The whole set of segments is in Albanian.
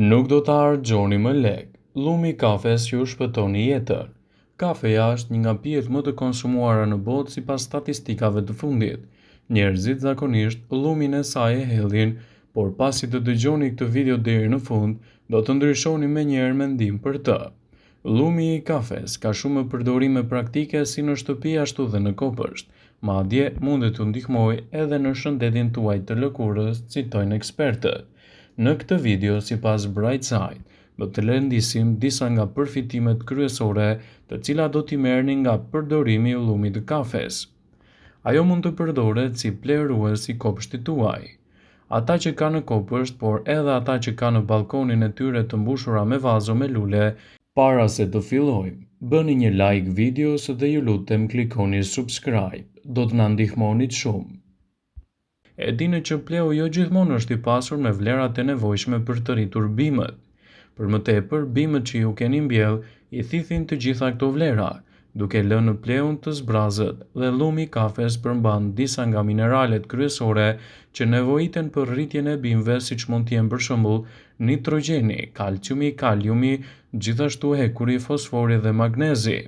Nuk do të harxhoni më lek. Llumi i kafes ju shpëtoni jetën. Kafeja është një nga pijet më të konsumuara në botë sipas statistikave të fundit. Njerëzit zakonisht llumin e saj e hedhin, por pasi të dëgjoni këtë video deri në fund, do të ndryshoni menjëherë mendim për të. Llumi i kafes ka shumë përdorime praktike si në shtëpi ashtu dhe në kopësht. Madje mund të ndihmojë edhe në shëndetin tuaj të lëkurës, citojnë ekspertët. Në këtë video, sipas Brightside, do të lëndisim disa nga përfitimet kryesore të cilat do t'i merrni nga përdorimi i llumit të kafes. Ajo mund të përdoret si plerues i kopshtit tuaj. Ata që kanë në kopësht, por edhe ata që kanë në balkonin e tyre të mbushura me vazo me lule, para se të fillojmë, bëni një like videos dhe ju lutem klikoni subscribe, do të na ndihmonit shumë. E dini që pleu jo gjithmonë është i pasur me vlerat e nevojshme për të rritur bimët. Për më tepër, bimët që ju keni mbjell i thithin të gjitha këto vlera, duke lënë pleun të zbrazët dhe llumi i kafes përmban disa nga mineralet kryesore që nevojiten për rritjen e bimëve, siç mund të jenë për shembull nitrogjeni, kalciumi, kaliumi, gjithashtu hekuri, fosfori dhe magnezi.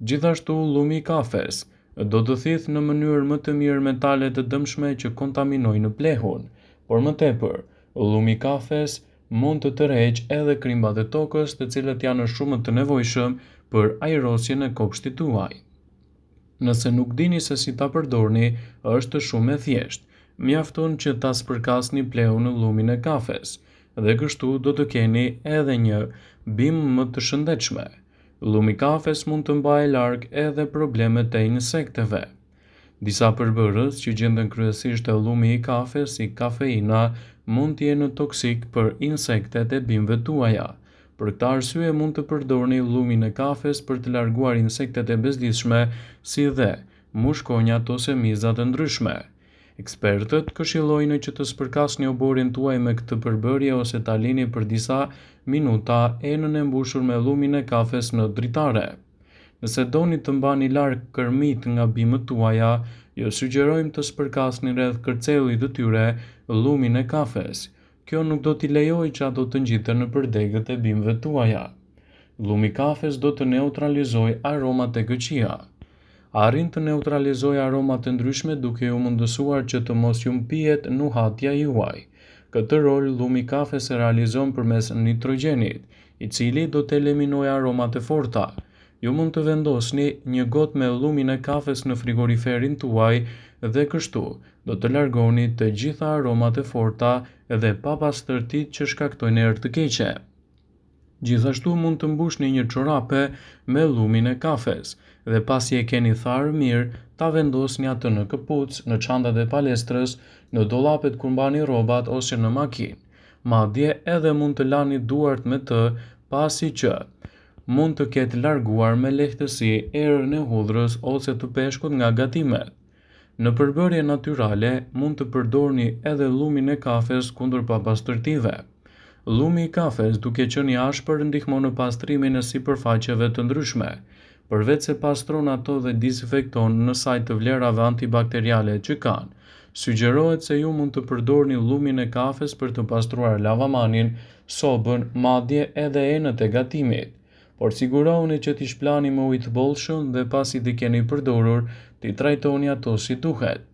Gjithashtu llumi i kafes do të thithë në mënyrë më të mirë metale të dëmshme që kontaminojnë plehun, por më tepër, llumi i kafes mund të tërheqë edhe krimbat e tokës, të cilët janë shumë të nevojshëm për ajrosjen e kopshtit tuaj. Nëse nuk dini se si ta përdorni, është shumë e thjeshtë. Mjafton që ta spërkasni plehun në llumin e kafes, dhe kështu do të keni edhe një bimë më të shëndetshme. Llumi i kafes mund të mbajë larg edhe problemet e insekteve. Disa përbërës që gjenden kryesisht te llumi i kafes, si kafeina, mund të jenë toksik për insektet e bimëve tuaja. Për këtë arsye mund të përdorni llumin e kafes për të larguar insektet e bezdisshme, si dhe mushkonjat ose miza të ndryshme. Ekspertët këshillojnë që të spërkasni oborin tuaj me këtë përbërje ose ta lini për disa minuta enën e mbushur me llumin e kafes në dritare. Nëse doni të mbani larg kërmit nga bimët tuaja, ju sugjerojmë të spërkasni rreth kërcellit të tyre llumin e kafes. Kjo nuk do t'i lejojë që ato të ngjiten nëpër degët e bimëve tuaja. Llumi i kafes do të neutralizojë aromat e këqija. Arrin të neutralizojë aroma të ndryshme duke ju mundësuar që të mos ju mpihet nuhatja juaj. Këtë rol llumi i kafes e realizon përmes nitrogjenit, i cili do të eliminojë aromat e forta. Ju mund të vendosni një gotë me llumin e kafes në frigoriferin tuaj dhe kështu do të largoni të gjitha aromat e forta dhe papastërtitë që shkaktojnë erë të keqe. Gjithashtu mund të mbushni një çorape me llumin e kafes dhe pasi e keni tharë mirë, ta vendosni atë në këpucë, në çantat e palestrës, në dollapet kur mbani rrobat ose në makinë. Madje edhe mund të lani duart me të, pasi që mund të ketë larguar me lehtësi erën e hudhrës ose të peshkut nga gatimet. Në përbërje natyrale mund të përdorni edhe llumin e kafes kundër papastërtive. Llumi i kafes, duke qenë i ashpër, ndihmon në pastrimin e sipërfaqeve të ndryshme. Përveç se pastron ato dhe dizinfekton në saj të vlerave antibakteriale që kanë, sugjerohet se ju mund të përdorni llumin e kafes për të pastruar lavamanin, sobën, madje edhe enët e gatimit. Por sigurohuni që t'i shplani me ujë të bollshëm dhe pasi t'i keni përdorur, t'i trajtoni ato si duhet.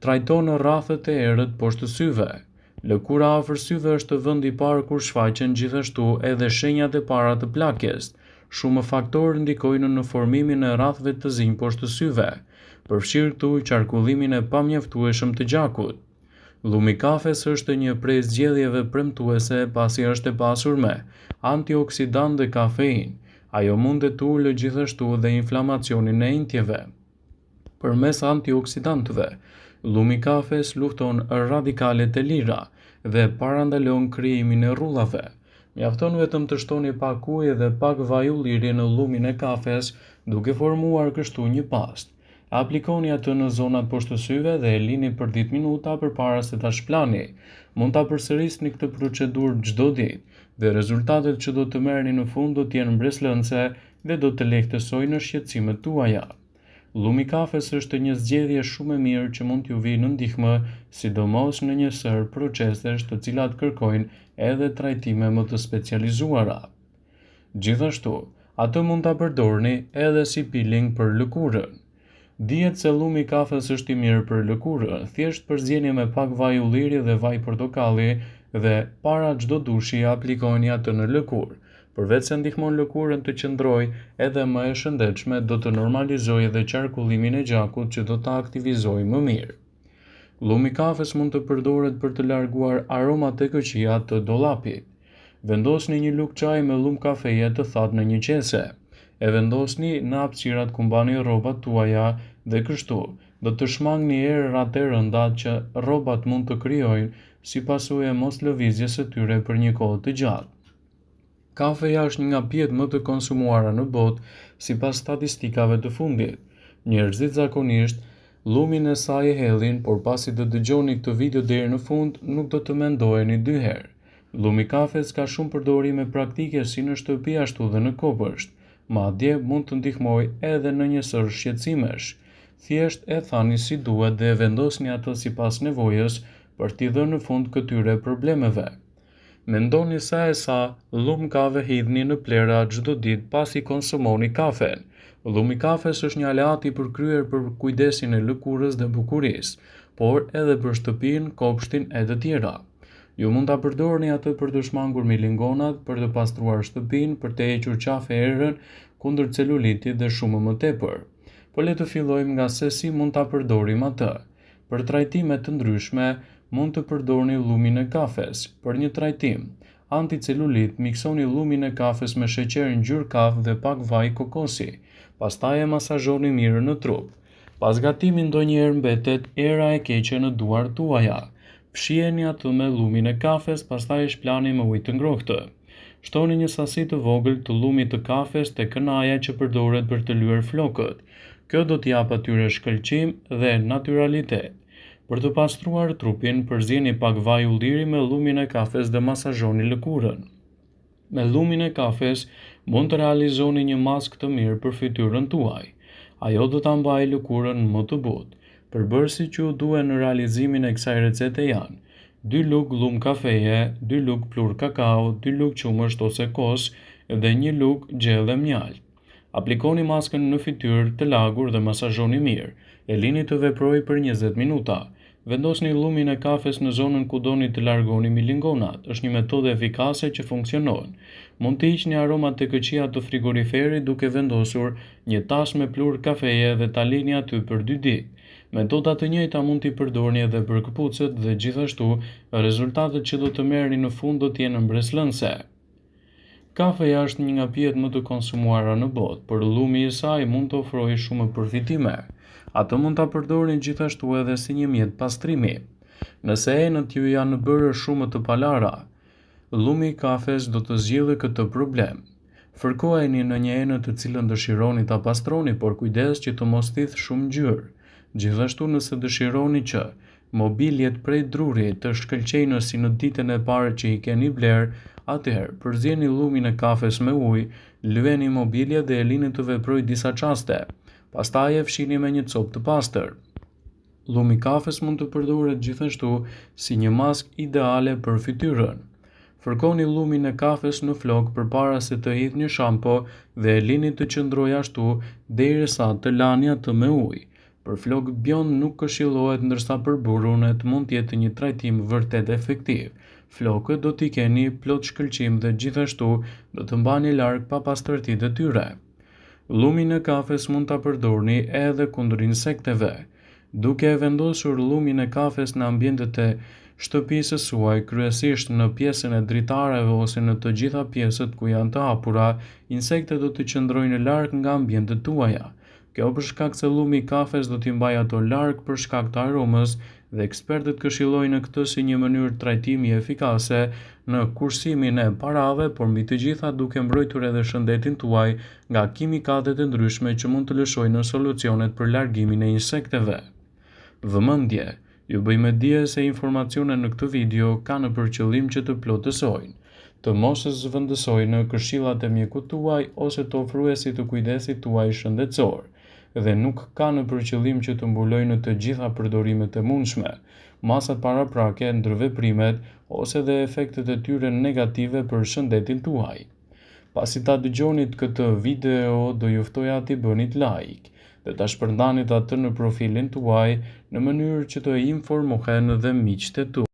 Trajtonë rrafët e erët poshtë syve. Lëkura afër syve është vendi i parë kur shfaqen gjithashtu edhe shenjat e para të plakjes. Shumë faktorë ndikojnë në formimin e rrafëve të zi poshtë syve, përfshirë këtu qarkullimin e pamjaftueshëm të gjakut. Llumi i kafes është një prej zgjedhjeve premtuese pasi është e pasur me antioksidant dhe kafeinë. Ajo mund të ulë gjithashtu dhe inflamacionin e intjeve. Përmes antioksidantëve, llumi i kafes lufton radikalet e lira dhe parandalon krijimin e rrullave. Mjafton vetëm të shtoni pak ujë dhe pak vaj ulliri në llumin e kafes, duke formuar kështu një pastë. Aplikoni atë në zonat poshtë syve dhe e lini për 10 minuta përpara se ta shplani. Mund ta përsërisni këtë procedurë çdo ditë dhe rezultatet që do të merrni në fund do të jenë mbreslëndse dhe do të lehtësojnë në shqetësimet tuaja. Llumi i kafes është një zgjedhje shumë e mirë që mund t'ju vijë në ndihmë, sidomos në një sër procesesh të cilat kërkojnë edhe trajtime më të specializuara. Gjithashtu, atë mund ta përdorni edhe si peeling për lëkurën. Dihet se llumi i kafes është i mirë për lëkurën, thjesht përzjeni me pak vaj ulliri dhe vaj portokalli dhe para çdo dushi aplikojeni atë në lëkurë. Përveç se ndihmon lëkurën të qëndrojë edhe më e shëndetshme, do të normalizojë edhe qarkullimin e gjakut që do ta aktivizojë më mirë. Llumi i kafes mund të përdoret për të larguar aromat e këqija të dollapit. Vendosni një lugë çaji me lum kafeje të thatë në një qese. E vendosni në hapësirat ku mbani rrobat tuaja dhe kështu do të shmangni erërat e rënda që rrobat mund të krijojnë si pasojë e mos lëvizjes së tyre për një kohë të gjatë. Kafeja është një nga pijet më të konsumuara në botë sipas statistikave të fundit. Njerëzit zakonisht llumin e saj e hedhin, por pasi të dëgjoni këtë video deri në fund, nuk do të mendoheni dy herë. Llumi i kafes ka shumë përdorime praktike si në shtëpi ashtu dhe në kopësht. Madje mund të ndihmojë edhe në një sër shqetësimesh. Thjesht e thani si duhet dhe e vendosni atë sipas nevojës për t'i dhënë në fund këtyre problemeve. Mendoni sa e sa lum kave hidhni në plera çdo ditë pasi konsumoni kafen. Llumi i kafes është një aleat i përkryer për kujdesin e lëkurës dhe bukurisë, por edhe për shtëpinë, kopshtin e të tjera. Ju mund ta përdorni atë për të shmangur milingonat, për të pastruar shtëpinë, për të hequr qafe erën kundër celulitit dhe shumë më tepër. Po le të fillojmë nga se si mund ta përdorim atë. Për trajtime të ndryshme, mund të përdorni llumin e kafes. Për një trajtim anticelulit, miksoni llumin e kafes me sheqer ngjyrë kafë dhe pak vaj kokosi. Pastaj e masazhoni mirë në trup. Pas gatimit ndonjëherë mbetet era e keqe në duart tuaja. Fshiheni atë me llumin e kafes, pastaj e shplani me ujë të ngrohtë. Shtoni një sasi të vogël të llumit të kafes te kënaja që përdoret për të lyer flokët. Kjo do t'i jap atyre shkëlqim dhe natyralitet. Për të pastruar trupin, përzieni pak vaj ulliri me llumin e kafes dhe masazhoni lëkurën. Me llumin e kafes mund të realizoni një maskë të mirë për fytyrën tuaj. Ajo do ta mbajë lëkurën më të butë. Përbërësit që ju duhen në realizimin e kësaj recete janë 2 lugë lum kafeje, 2 lugë plur kakao, 2 lugë qumësht ose kos dhe 1 lugë gjelle mjaltë. Aplikoni maskën në fytyrë të lagur dhe masazhoni mirë. E lini të veprojë për 20 minuta. Vendosni llumin e kafes në zonën ku doni të largoni milingonat. Është një metodë efikase që funksionon. Mund të hiqni aromat e këqija të frigoriferit duke vendosur një tas me plur kafeje dhe ta lini aty për 2 ditë. Metoda të njëjta mund t'i përdorni edhe për këpucët dhe gjithashtu rezultatet që do të merrni në fund do të jenë mbreslënse. Kafeja është një nga pijet më të konsumuara në botë, por llumi i saj mund të ofrojë shumë përfitime. Atë mund ta përdorni gjithashtu edhe si një mjet pastrimi. Nëse enët ju janë në bërë shumë të palara, llumi i kafes do të zgjidhë këtë problem. Fërkoheni në një enë të cilën dëshironi ta pastroni, por kujdes që të mos thithë shumë ngjyrë. Gjithashtu nëse dëshironi që mobiljet prej drurit të shkëlqejnë si në ditën e parë që i keni bler, atëherë përzieni llumin e kafes me ujë, lyeni mobiljet dhe e lini të veprojë disa çaste. Pastaj e fshini me një copë të pastër. Llumi i kafes mund të përdoret gjithashtu si një maskë ideale për fytyrën. Fërkoni llumin e kafes në flok përpara se të hidhni shampo dhe e lini të qëndrojë ashtu derisa të lani atë me ujë. Për flokët bjond nuk këshillohet, ndërsa për burrunet mund të jetë një trajtim vërtet efektiv. Flokët do t'i keni plot shkëlqim dhe gjithashtu do të mbani larg papastërtitë e tyre. Llumin e kafes mund ta përdorni edhe kundër insekteve. Duke e vendosur llumin e kafes në ambientet e shtëpisë suaj, kryesisht në pjesën e dritareve ose në të gjitha pjesët ku janë të hapura, insektet do të qëndrojnë larg nga ambientet tuaja. Kjo për shkak se llumi i kafes do t'i mbajë ato larg për shkak të aromës dhe ekspertët këshillojnë këtë si një mënyrë trajtimi efikase në kursimin e parave, por mbi të gjitha duke mbrojtur edhe shëndetin tuaj nga kimikatet e ndryshme që mund të lëshojnë në solucionet për largimin e insekteve. Vëmendje, ju bëjmë dije se informacionet në këtë video kanë për qëllim që të plotësojnë, të mos e zëvendësojnë këshillat e mjekut tuaj ose të ofruesit të kujdesit tuaj shëndetësor. dhe nuk ka në përqëllim që të mbulojë në të gjitha përdorimet e mundshme, masat paraprake, ndërveprimet ose dhe efektet e tyre negative për shëndetin tuaj. Pasi ta dëgjonit këtë video, do ju ftoja t'i bënit like dhe ta shpërndanit atë në profilin tuaj në mënyrë që të informohen dhe miqtë tuaj.